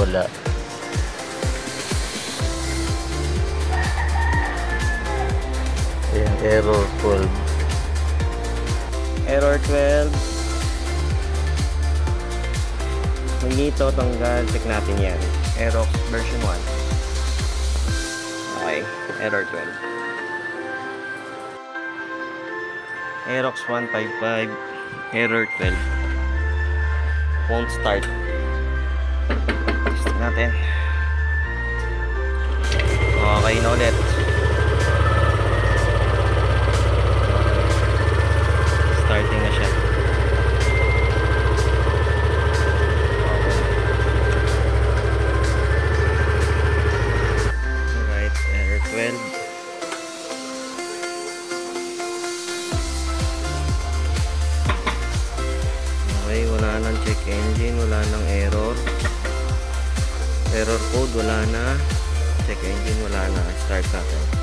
wala. Ayan, error 12. Error 12. Magneto, tanggal. Check natin yan. Aerox version 1. Okay, error 12. Aerox 155. Error 12. Won't start. Test natin. Okay na ulit. Starting na siya. Alright, error 12. Okay, wala nang check engine, wala nang error. Error code, wala na. Check engine, wala na. Start natin.